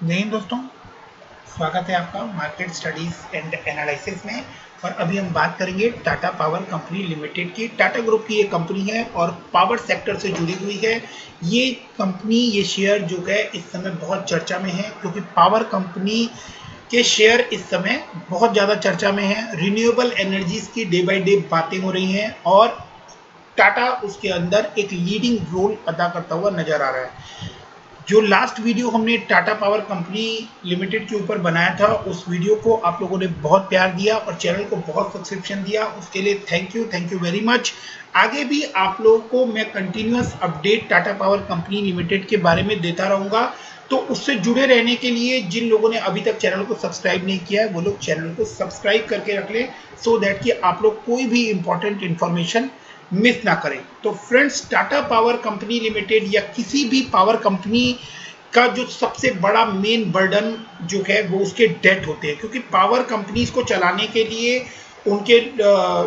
जय हिंद दोस्तों, स्वागत है आपका मार्केट स्टडीज एंड एनालिसिस में। और अभी हम बात करेंगे टाटा पावर कंपनी लिमिटेड की। टाटा ग्रुप की ये कंपनी है और पावर सेक्टर से जुड़ी हुई है। ये कंपनी, ये शेयर जो है इस समय बहुत चर्चा में है, क्योंकि पावर कंपनी के शेयर इस समय बहुत ज़्यादा चर्चा में है। रिन्यूएबल एनर्जीज की डे बाय डे बातें हो रही हैं और टाटा उसके अंदर एक लीडिंग रोल अदा करता हुआ नजर आ रहा है। जो लास्ट वीडियो हमने टाटा पावर कंपनी लिमिटेड के ऊपर बनाया था, उस वीडियो को आप लोगों ने बहुत प्यार दिया और चैनल को बहुत सब्सक्रिप्शन दिया, उसके लिए थैंक यू वेरी मच। आगे भी आप लोगों को मैं continuous update Tata Power company limited के बारे में देता रहूँगा। तो उससे जुड़े रहने के लिए जिन लोगों ने अभी तक चैनल को सब्सक्राइब नहीं किया है, वो लोग चैनल को सब्सक्राइब करके रख लें, सो दैट कि आप लोग कोई भी इंपॉर्टेंट इन्फॉर्मेशन मिस ना करें। तो friends, Tata Power company limited या किसी भी पावर कंपनी का जो सबसे बड़ा मेन बर्डन जो है वो उसके डेट होते हैं, क्योंकि पावर कंपनीज को चलाने के लिए, उनके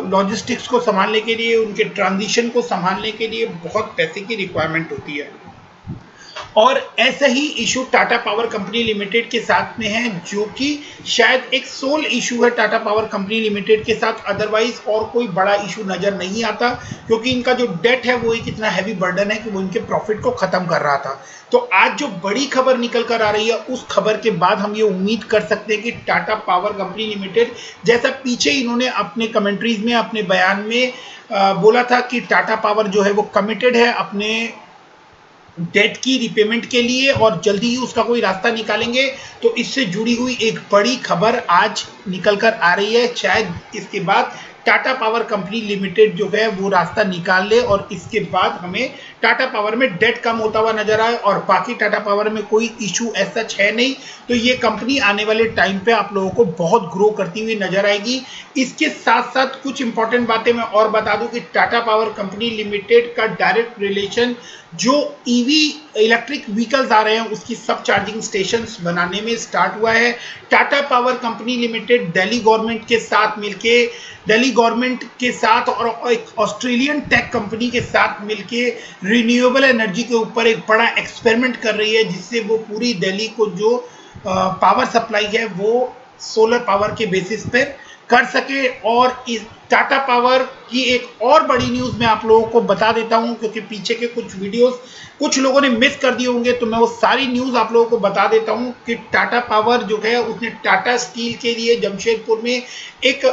लॉजिस्टिक्स को संभालने के लिए, उनके ट्रांजिशन को संभालने के लिए बहुत पैसे की रिक्वायरमेंट होती है। और ऐसा ही issue Tata Power company limited के साथ में है, जो कि शायद एक सोल इशू है टाटा पावर कंपनी लिमिटेड के साथ। अदरवाइज और कोई बड़ा इशू नजर नहीं आता, क्योंकि इनका जो डेट है वो एक इतना हैवी बर्डन है कि वो इनके प्रॉफिट को खत्म कर रहा था। तो आज जो बड़ी खबर निकल कर आ रही है, उस खबर के बाद हम ये उम्मीद कर सकते हैं कि टाटा पावर कंपनी लिमिटेड, जैसा पीछे इन्होंने अपने कमेंट्रीज में, अपने बयान में बोला था कि टाटा पावर जो है वो कमिटेड है अपने डेट की रिपेमेंट के लिए और जल्दी ही उसका कोई रास्ता निकालेंगे। तो इससे जुड़ी हुई एक बड़ी खबर आज निकल कर आ रही है। शायद इसके बाद टाटा पावर कंपनी लिमिटेड जो है वो रास्ता निकाल ले और इसके बाद हमें टाटा पावर में डेट कम होता हुआ नजर आए, और बाकी टाटा पावर में कोई इशू ऐसा है नहीं। तो ये कंपनी आने वाले टाइम पे आप लोगों को बहुत ग्रो करती हुई नजर आएगी। इसके साथ साथ कुछ इंपॉर्टेंट बातें मैं और बता दूं कि टाटा पावर कंपनी लिमिटेड का डायरेक्ट रिलेशन जो ईवी इलेक्ट्रिक व्हीकल्स आ रहे हैं उसकी सब चार्जिंग स्टेशंस बनाने में स्टार्ट हुआ है। Tata Power company limited Delhi government के साथ मिलके, दिल्ली गवर्नमेंट के साथ और एक ऑस्ट्रेलियन टेक कंपनी के साथ मिलके रिन्यूएबल एनर्जी के ऊपर एक बड़ा एक्सपेरिमेंट कर रही है, जिससे वो पूरी दिल्ली को जो पावर सप्लाई है वो सोलर पावर के बेसिस पर कर सके। और इस टाटा पावर की एक और बड़ी न्यूज मैं आप लोगों को बता देता हूं, क्योंकि पीछे के कुछ वीडियोस कुछ लोगों ने मिस कर दिए होंगे, तो मैं वो सारी न्यूज आप लोगों को बता देता हूं कि टाटा पावर जो है उसने टाटा स्टील के लिए जमशेदपुर में एक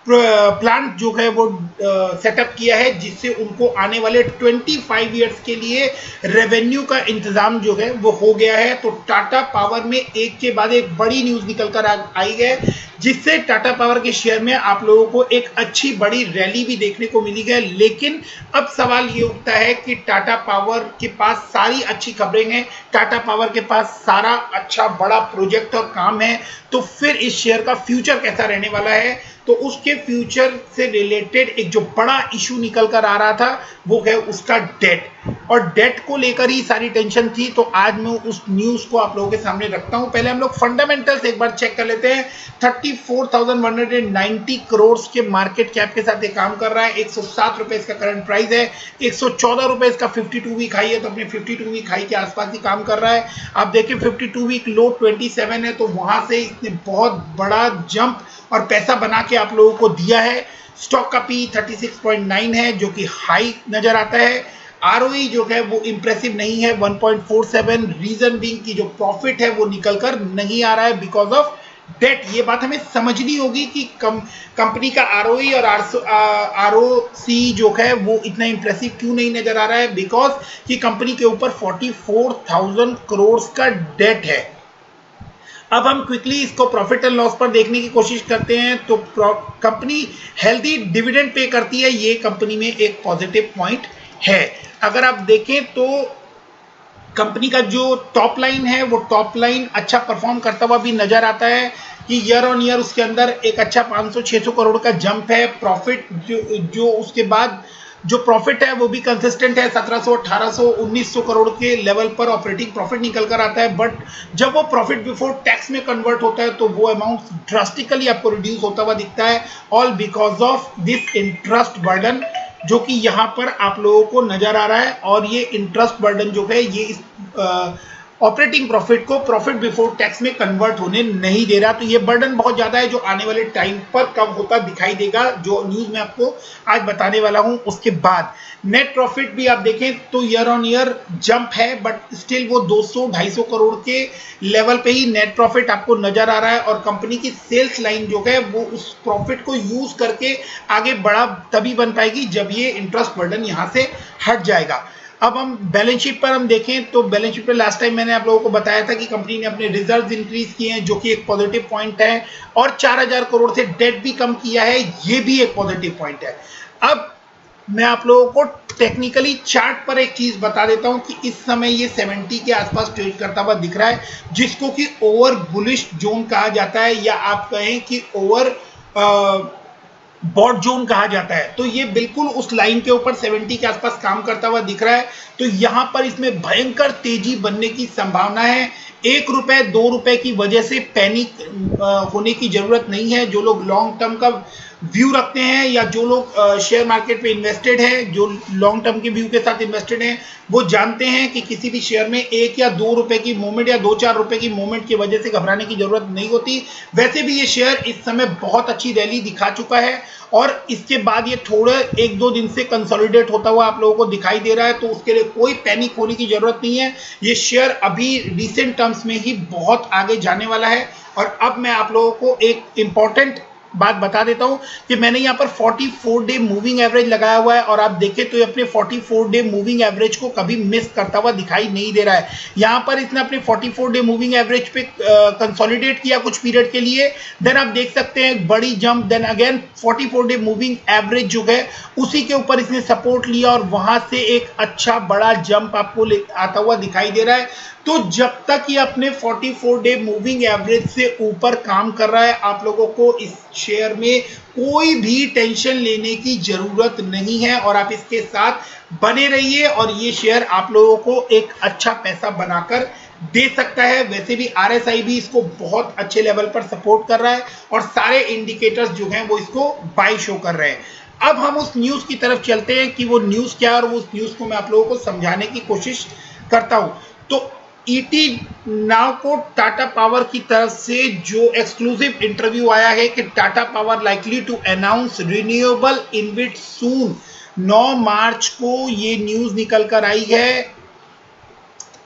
प्लांट जो है वो सेटअप किया है, जिससे उनको आने वाले 25 इयर्स के लिए रेवेन्यू का इंतजाम जो है वो हो गया है। तो टाटा पावर में एक के बाद एक बड़ी न्यूज निकल कर आई है, जिससे टाटा पावर के शेयर में आप लोगों को एक अच्छी बड़ी रैली भी देखने को मिली है। लेकिन अब सवाल ये उठता है कि टाटा पावर के पास सारी अच्छी खबरें हैं, टाटा पावर के पास सारा अच्छा बड़ा प्रोजेक्ट और काम है, तो फिर इस शेयर का फ्यूचर कैसा रहने वाला है। तो उसके फ्यूचर से रिलेटेड एक जो बड़ा इशू निकल कर आ रहा था वो है उसका डेट, और डेट को लेकर ही सारी टेंशन थी। तो आज मैं उस न्यूज को आप लोगों के सामने रखता हूं। पहले हम लोग फंडामेंटल्स एक बार चेक कर लेते हैं। 34,190 करोड़ के मार्केट कैप के साथ ये काम कर रहा है। 107 रुपए इसका करंट प्राइस है। 114 रुपए इसका 52 वीक हाई है, तो अपने 52 वीक हाई के आसपास ही काम कर रहा है। आप देखिए 52 वीक लो 27 है, तो वहां से इसने बहुत बड़ा जंप और पैसा बना के आप लोगों को दिया है। स्टॉक का पी 36.9 है, जो कि हाई नजर आता है। आरओई जो है वो इंप्रेसिव नहीं है, 1.47। रीजन बीइंग की जो प्रॉफिट है वो निकल कर नहीं आ रहा है बिकॉज ऑफ डेट। ये बात हमें समझनी होगी कि कंपनी का आरओई और आरओसी जो है वो इतना इंप्रेसिव क्यों नहीं नजर आ रहा है, बिकॉज कि कंपनी के ऊपर 44,000 करोड़ का डेट है। अब हम क्विकली इसको प्रॉफिट एंड लॉस पर देखने की कोशिश करते हैं। तो कंपनी हेल्दी डिविडेंड पे करती है, ये कंपनी में एक पॉजिटिव पॉइंट है। अगर आप देखें तो कंपनी का जो टॉप लाइन है वो टॉप लाइन अच्छा परफॉर्म करता हुआ भी नजर आता है कि ईयर ऑन ईयर उसके अंदर एक अच्छा 500-600 करोड़ का जंप है। प्रॉफिट जो उसके बाद जो प्रॉफिट है वो भी कंसिस्टेंट है, 1700, 1800, 1900 करोड़ के लेवल पर ऑपरेटिंग प्रॉफिट निकल कर आता है। बट जब वो प्रॉफिट बिफोर टैक्स में कन्वर्ट होता है तो वो अमाउंट ड्रास्टिकली आपको रिड्यूस होता हुआ दिखता है, all because of this interest burden जो कि यहाँ पर आप लोगों को नजर आ रहा है। और ये इंटरेस्ट बर्डन जो है ये इस ऑपरेटिंग प्रॉफिट को प्रॉफिट बिफोर टैक्स में कन्वर्ट होने नहीं दे रहा। तो ये बर्डन बहुत ज्यादा है जो आने वाले टाइम पर कम होता दिखाई देगा, जो न्यूज में आपको आज बताने वाला हूं। उसके बाद नेट प्रॉफिट भी आप देखें तो ईयर ऑन ईयर जंप है, बट स्टिल वो 200-250 करोड़ के लेवल पे ही नेट प्रॉफिट आपको नजर आ रहा है। और कंपनी की सेल्स लाइन जो है वो उस प्रॉफिट को यूज करके आगे बढ़ा तभी बन पाएगी जब ये इंटरेस्ट बर्डन यहां से हट जाएगा। अब हम बैलेंस शीट पर हम देखें तो बैलेंस शीट पर लास्ट टाइम मैंने आप लोगों को बताया था कि कंपनी ने अपने रिजर्व्स इंक्रीज किए हैं, जो कि एक पॉजिटिव पॉइंट है, और 4000 करोड़ से डेट भी कम किया है, ये भी एक पॉजिटिव पॉइंट है। अब मैं आप लोगों को टेक्निकली चार्ट पर एक चीज बता देता हूं कि इस समय ये 70 के आसपास ट्रेड करता हुआ दिख रहा है, जिसको कि ओवर बुलिश जोन कहा जाता है, या आप कहें कि ओवर बॉट जोन कहा जाता है। तो ये बिल्कुल उस लाइन के ऊपर 70 के आसपास काम करता हुआ दिख रहा है। तो यहां पर इसमें भयंकर तेजी बनने की संभावना है। 1 रुपए 2 रुपए की वजह से पैनिक होने की जरूरत नहीं है। जो लोग लॉन्ग टर्म का व्यू रखते हैं या जो लोग शेयर मार्केट पे इन्वेस्टेड हैं, जो लॉन्ग टर्म के व्यू के साथ इन्वेस्टेड हैं, वो जानते हैं कि किसी भी शेयर में 1 या 2 रुपए की मूवमेंट या 2-4 रुपए की मूवमेंट की वजह से घबराने की जरूरत नहीं होती। वैसे भी ये शेयर इस समय बहुत अच्छी रैली दिखा चुका है और इसके बाद ये थोड़े 1-2 दिन से कंसोलिडेट होता हुआ आप लोगों को दिखाई दे रहा है। तो उसके लिए कोई पैनिक होने की जरूरत नहीं है। ये शेयर अभी रिसेंट टर्म्स में ही बहुत आगे जाने वाला है। और अब मैं आप लोगों को एक इंपॉर्टेंट बात बता देता हूं कि मैंने यहां पर 44 डे मूविंग एवरेज लगाया हुआ है, और आप देखें तो ये अपने 44 डे मूविंग एवरेज को कभी मिस करता हुआ दिखाई नहीं दे रहा है। यहां पर इसने अपने 44 डे मूविंग एवरेज पे कंसोलिडेट किया कुछ पीरियड के लिए, देन आप देख सकते हैं बड़ी jump, then again 44 day moving average जो है उसी के ऊपर इसने सपोर्ट लिया और वहां से एक अच्छा बड़ा जंप आपको आता हुआ दिखाई दे रहा है। तो जब तक ये अपने 44 डे मूविंग एवरेज से ऊपर काम कर रहा है, आप लोगों को इस शेयर में कोई भी टेंशन लेने की जरूरत नहीं है, और आप इसके साथ बने रहिए और ये शेयर आप लोगों को एक अच्छा पैसा बनाकर दे सकता है। वैसे भी RSI भी इसको बहुत अच्छे लेवल पर सपोर्ट कर रहा है और सारे इंडिकेटर्स जो हैं वो इसको बाय शो कर रहे हैं। अब हम उस न्यूज की तरफ चलते हैं कि वो न्यूज क्या है, और उस न्यूज को मैं आप लोगों को समझाने की कोशिश करता हूं। तो ईटी नाउ को टाटा पावर की तरफ से जो एक्सक्लूसिव इंटरव्यू आया है कि Tata Power likely to announce renewable InvIT soon, 9 March को ये न्यूज निकल कर आई है।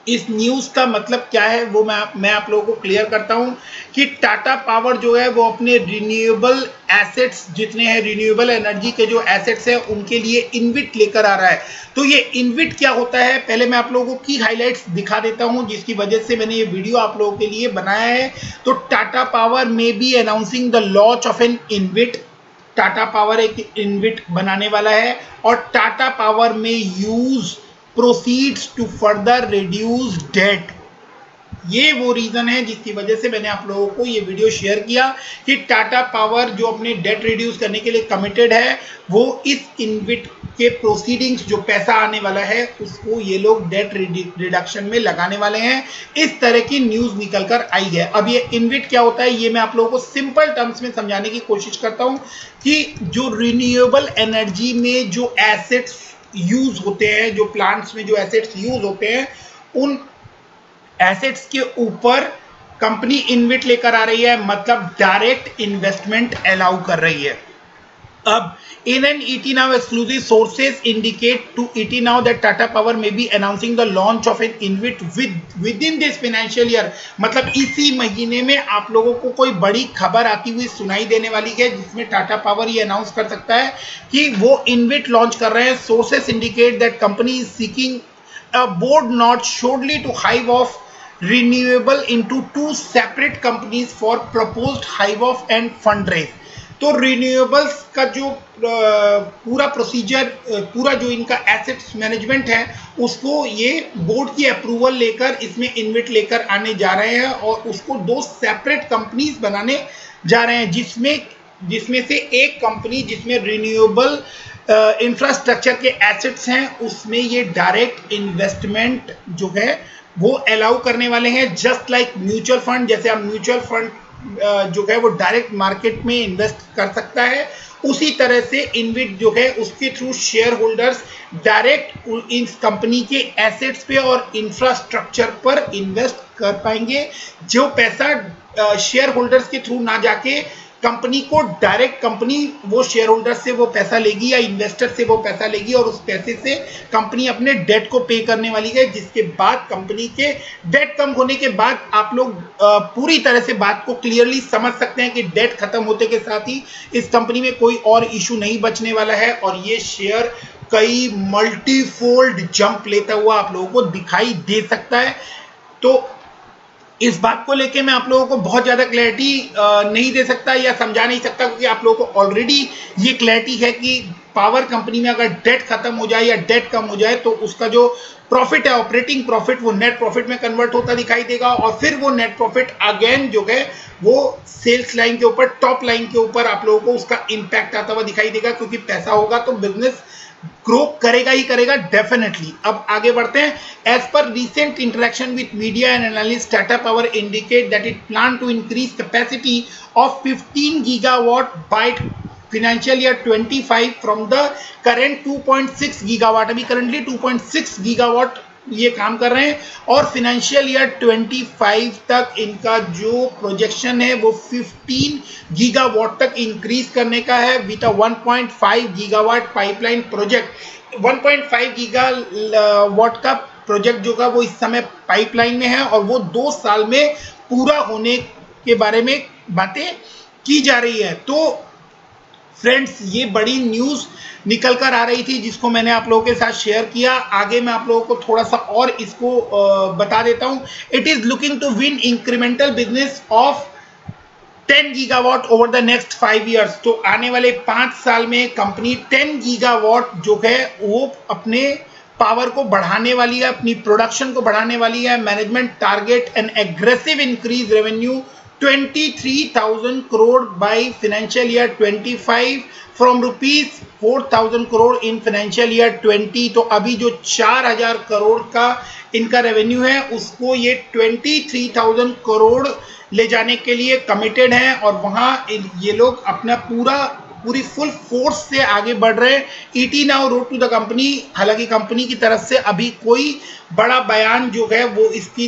इस न्यूज का मतलब क्या है वो मैं आप लोगों को क्लियर करता हूं कि टाटा पावर जो है वो अपने रिन्यूएबल एसेट्स जितने हैं, रिन्यूएबल एनर्जी के जो एसेट्स हैं उनके लिए इनविट लेकर आ रहा है। तो ये इनविट क्या होता है, पहले मैं आप लोगों को की हाइलाइट्स दिखा देता हूं जिसकी वजह से मैंने ये वीडियो आप लोगों के लिए बनाया है। तो Tata Power may be announcing the launch of an InvIT. Tata Power एक इनविट बनाने वाला है और Tata Power may use proceeds to further reduce debt. ये वो रीजन है जिसकी वजह से मैंने आप लोगों को ये वीडियो शेयर किया कि टाटा पावर जो अपने डेट रिड्यूस करने के लिए कमिटेड है, वो इस इनविट के प्रोसीडिंग्स जो पैसा आने वाला है उसको ये लोग डेट रिडक्शन में लगाने वाले हैं। इस तरह की न्यूज निकल कर आई है। अब ये इनविट क्या होता है ये मैं आप लोगों को सिंपल टर्म्स में समझाने की कोशिश करता हूं कि जो रिन्यूएबल एनर्जी में जो एसेट्स यूज होते हैं, जो प्लांट्स में जो एसेट्स यूज होते हैं, उन एसेट्स के ऊपर कंपनी इनविट लेकर आ रही है, मतलब डायरेक्ट इन्वेस्टमेंट अलाउ कर रही है। अब in an ET Now exclusive sources indicate to ET Now that Tata Power may be announcing the launch of an InvIT within this financial year। मतलब इसी महीने में आप लोगों को कोई बड़ी खबर आती हुई सुनाई देने वाली है जिसमें टाटा पावर ये अनाउंस कर सकता है कि वो इनविट लॉन्च कर रहे हैं। Sources indicate that company is seeking a board nod shortly to hive off renewable into 2 separate companies for proposed hive off and fundraise। तो रिन्यूएबल्स का जो पूरा प्रोसीजर, पूरा जो इनका एसेट्स मैनेजमेंट है उसको ये बोर्ड की अप्रूवल लेकर इसमें इनविट लेकर आने जा रहे हैं और उसको 2 सेपरेट कंपनीज बनाने जा रहे हैं, जिसमें से एक कंपनी जिसमें रिन्यूएबल इंफ्रास्ट्रक्चर के एसेट्स हैं उसमें ये डायरेक्ट इन्वेस्टमेंट जो है वो अलाउ करने वाले हैं। जस्ट लाइक म्यूचुअल फंड, जैसे आप म्यूचुअल फंड जो है वो डायरेक्ट मार्केट में इन्वेस्ट कर सकता है, उसी तरह से इनविट जो है उसके थ्रू शेयर होल्डर्स डायरेक्ट इस कंपनी के एसेट्स पे और इंफ्रास्ट्रक्चर पर इन्वेस्ट कर पाएंगे। जो पैसा शेयर होल्डर्स के थ्रू ना जाके कंपनी को डायरेक्ट कंपनी वो शेयर होल्डर से वो पैसा लेगी या इन्वेस्टर से वो पैसा लेगी और उस पैसे से कंपनी अपने डेट को पे करने वाली है, जिसके बाद कंपनी के डेट कम होने के बाद आप लोग पूरी तरह से बात को क्लियरली समझ सकते हैं कि डेट खत्म होते के साथ ही इस कंपनी में कोई और इशू नहीं बचने वाला है और ये शेयर कई मल्टीफोल्ड जंप लेता हुआ आप लोगों को दिखाई दे सकता है। तो इस बात को लेके मैं आप लोगों को बहुत ज़्यादा क्लैरिटी नहीं दे सकता या समझा नहीं सकता, क्योंकि आप लोगों को ऑलरेडी ये क्लैरिटी है कि पावर कंपनी में अगर डेट खत्म हो जाए या डेट कम हो जाए तो उसका जो प्रॉफिट है, ऑपरेटिंग प्रॉफिट, वो नेट प्रॉफिट में कन्वर्ट होता दिखाई देगा और फिर वो नेट प्रॉफिट अगेन जो है वो सेल्स लाइन के ऊपर, टॉप लाइन के ऊपर आप लोगों को उसका इम्पैक्ट आता हुआ दिखाई देगा, क्योंकि पैसा होगा तो बिजनेस ग्रो करेगा ही करेगा डेफिनेटली। अब आगे बढ़ते हैं। As per recent interaction with media and analyst, Tata Power indicate that it plan to increase capacity of 15 gigawatt by financial year 25 from the current 2.6 gigawatt. अभी करंटली 2.6 गीगावाट ये काम कर रहे हैं और फिनेंशियल ईयर 25 तक इनका जो प्रोजेक्शन है वो 15 गीगावाट तक इंक्रीज करने का है with a 1.5 gigawatt pipeline project. 1.5 gigawatt का प्रोजेक्ट जो का वो इस समय पाइपलाइन में है और वो 2 साल में पूरा होने के बारे में बातें की जा रही है। तो फ्रेंड्स, ये बड़ी न्यूज़ निकल कर आ रही थी जिसको मैंने आप लोगों के साथ शेयर किया। आगे मैं आप लोगों को थोड़ा सा और इसको बता देता हूं। It is looking to win incremental business of 10 gigawatt over the next 5 years. तो आने वाले 5 साल में कंपनी 10 गीगावाट जो है वो अपने पावर को बढ़ाने वाली है, अपनी प्रोडक्शन को बढ़ाने वाली है। Management target N aggressive increase revenue 23,000 crore by financial year 25 from rupees 4,000 crore in financial year 20। तो अभी जो 4,000 करोड़ का इनका रेवेन्यू है उसको ये 23,000 करोड़ ले जाने के लिए कमिटेड हैं और वहाँ ये लोग अपना पूरी फुल फोर्स से आगे बढ़ रहे हैं। ET now wrote to the company, हालांकि कंपनी की तरफ से अभी कोई बड़ा बयान जो है वो इसकी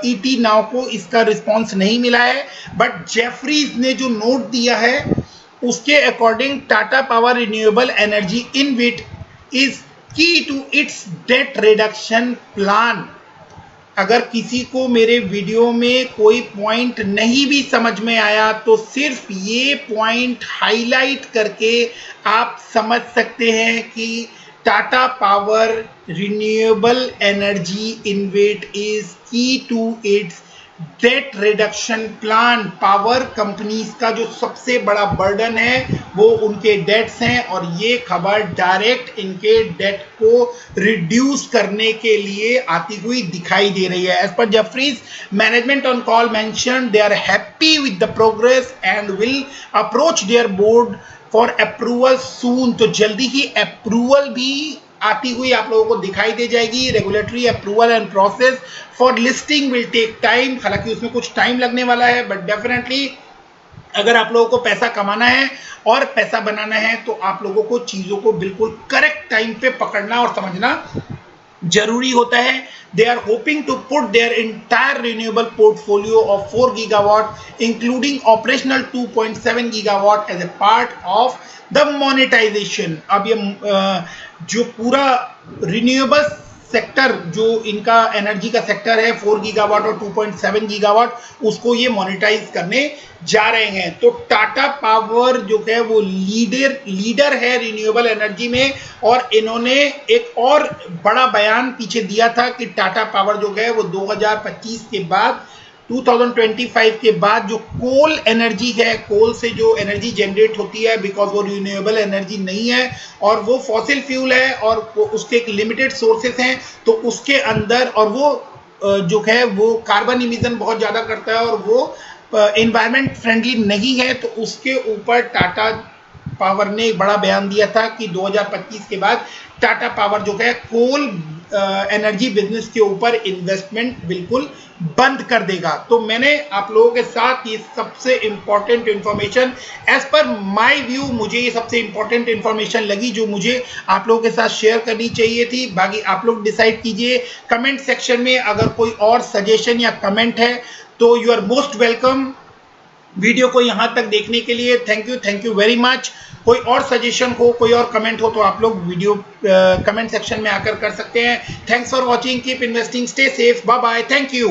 ईटी नाउ को इसका रिस्पांस नहीं मिला है, बट जेफरीज ने जो नोट दिया है उसके according Tata Power renewable energy InvIT is key to its debt reduction plan. अगर किसी को मेरे वीडियो में कोई पॉइंट नहीं भी समझ में आया तो सिर्फ ये पॉइंट हाईलाइट करके आप समझ सकते हैं कि Tata Power renewable energy InvIT is key to its debt reduction plan. Power companies का जो सबसे बड़ा बर्डन है वो उनके डेट्स हैं और ये खबर डायरेक्ट इनके डेट को रिड्यूस करने के लिए आती हुई दिखाई दे रही है। As per Jefferies, management on call mention they are happy with the progress and will approach their board for approval soon. तो जल्दी ही अप्रूवल भी आती हुई आप लोगों को दिखाई दे जाएगी। Regulatory approval and process for listing will take time. हालांकि उसमें कुछ टाइम लगने वाला है, बट डेफिनेटली अगर आप लोगों को पैसा कमाना है और पैसा बनाना है तो आप लोगों को चीज़ों को बिल्कुल करेक्ट टाइम पे पकड़ना और समझना जरूरी होता है। They are hoping to put their entire renewable portfolio of 4 gigawatt including operational 2.7 gigawatt as a part of the monetization। अब ये जो पूरा रिन्यूएबल सेक्टर जो इनका एनर्जी का सेक्टर है 4 गीगावाट और 2.7 गीगावाट, उसको ये मोनेटाइज करने जा रहे हैं। तो टाटा पावर जो है वो लीडर है रिन्यूएबल एनर्जी में और इन्होंने एक और बड़ा बयान पीछे दिया था कि टाटा पावर जो है वो 2025 के बाद 2025 के बाद जो कोल एनर्जी है, कोल से जो एनर्जी जनरेट होती है, बिकॉज वो रिन्यूएबल एनर्जी नहीं है और वो फॉसिल फ्यूल है और उसके एक लिमिटेड सोर्सेस हैं, तो उसके अंदर और वो जो है वो कार्बन इमिशन बहुत ज़्यादा करता है और वो एनवायरनमेंट फ्रेंडली नहीं है। तो उसके ऊपर टाटा पावर ने एक बड़ा बयान दिया था कि 2025 के बाद टाटा पावर जो है कोल एनर्जी बिजनेस के ऊपर इन्वेस्टमेंट बिल्कुल बंद कर देगा। तो मैंने आप लोगों के साथ ये सबसे important information, as per my view, मुझे ये सबसे इंपॉर्टेंट इंफॉर्मेशन लगी जो मुझे आप लोगों के साथ शेयर करनी चाहिए थी। बाकी आप लोग डिसाइड कीजिए कमेंट सेक्शन में, अगर कोई और सजेशन या कमेंट है तो you are most welcome. Video को यहां तक देखने के लिए थैंक यू वेरी मच। कोई और सजेशन हो, कोई और कमेंट हो तो आप लोग वीडियो कमेंट सेक्शन में आकर कर सकते हैं। Thanks for watching, keep investing, stay safe, bye bye, thank you.